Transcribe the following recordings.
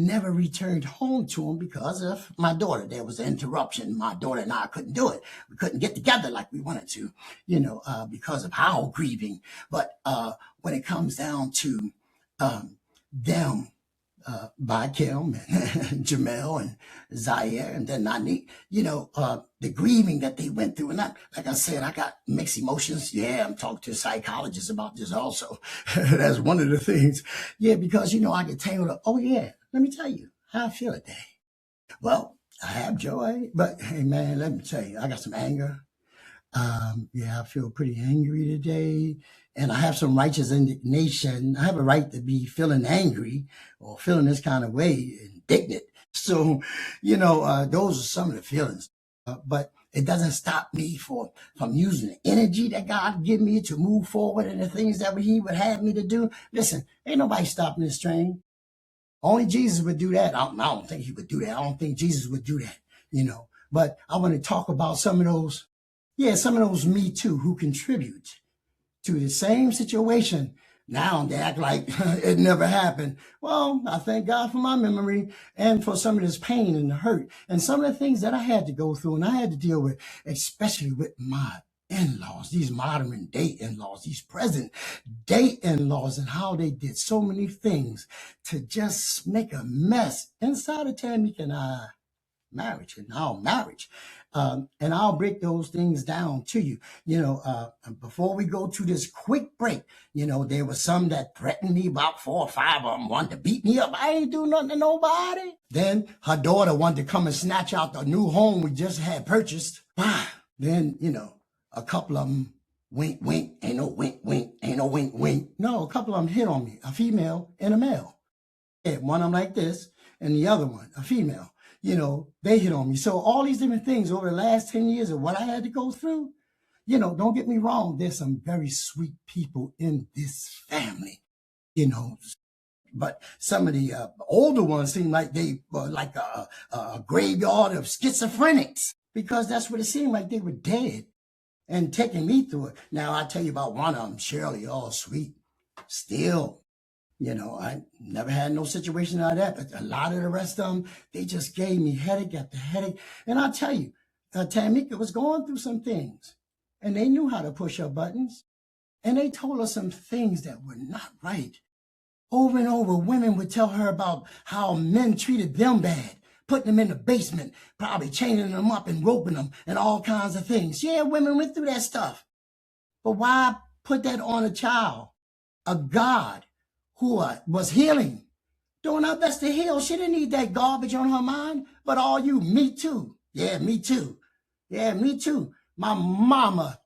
never returned home to him because of my daughter. There was an interruption. My daughter and I couldn't do it. We couldn't get together like we wanted to, because of our grieving. But when it comes down to them, by Kim and Jamel and Zaire and then Nani, the grieving that they went through. And like I said, I got mixed emotions. Yeah, I'm talking to a psychologist about this also. That's one of the things. Yeah, because, I get tangled up. Oh, yeah, let me tell you how I feel today. Well, I have joy, but hey, man, let me tell you, I got some anger. I feel pretty angry today, and I have some righteous indignation. I have a right to be feeling angry or feeling this kind of way, indignant. So, those are some of the feelings. But it doesn't stop me from using the energy that God give me to move forward and the things that He would have me to do. Listen, ain't nobody stopping this train. Only Jesus would do that. I don't think He would do that. I don't think Jesus would do that, But I want to talk about some of those Me Too who contribute to the same situation. Now they act like it never happened. Well, I thank God for my memory and for some of this pain and the hurt and some of the things that I had to go through and I had to deal with, especially with my in-laws, these modern day in-laws, these present day in-laws, and how they did so many things to just make a mess inside of Tamika and I marriage and our marriage. And I'll break those things down to you. Before we go to this quick break, there was some that threatened me, about 4 or 5 of them wanted to beat me up. I ain't do nothing to nobody. Then her daughter wanted to come and snatch out the new home we just had purchased. Then, a couple of them wink, wink, ain't no wink, wink, ain't no wink, wink. No, a couple of them hit on me, a female and a male. Yeah, one of them like this and the other one, a female. They hit on me. So all these different things over the last 10 years of what I had to go through, don't get me wrong. There's some very sweet people in this family, but some of the older ones seem like they were like a graveyard of schizophrenics, because that's what it seemed like. They were dead and taking me through it. Now, I tell you about one of them, Shirley, all sweet, still. I never had no situation like that, but a lot of the rest of them, they just gave me headache after headache. And I'll tell you, Tamika was going through some things, and they knew how to push her buttons, and they told her some things that were not right. Over and over, women would tell her about how men treated them bad, putting them in the basement, probably chaining them up and roping them and all kinds of things. Yeah, women went through that stuff. But why put that on a child, a God who was healing, doing her best to heal? She didn't need that garbage on her mind. But all you, me too. Yeah, me too. Yeah, me too. My mama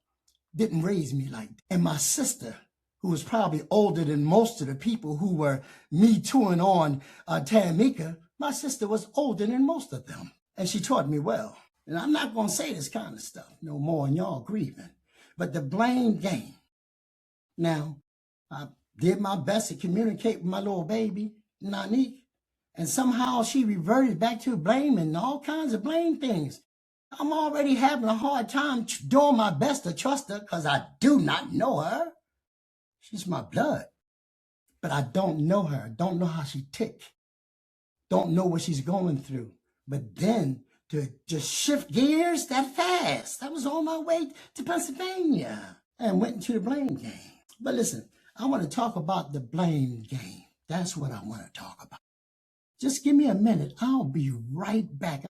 didn't raise me like that. And my sister, who was probably older than most of the people who were me tooing on Tamika, my sister was older than most of them. And she taught me well. And I'm not going to say this kind of stuff no more, and y'all grieving. But the blame game. Now, I did my best to communicate with my little baby, Nani, and somehow she reverted back to blaming all kinds of blame things. I'm already having a hard time doing my best to trust her because I do not know her. She's my blood, but I don't know her. Don't know how she tick. Don't know what she's going through. But then to just shift gears that fast, I was on my way to Pennsylvania and went into the blame game. But listen, I want to talk about the blame game. That's what I want to talk about. Just give me a minute. I'll be right back.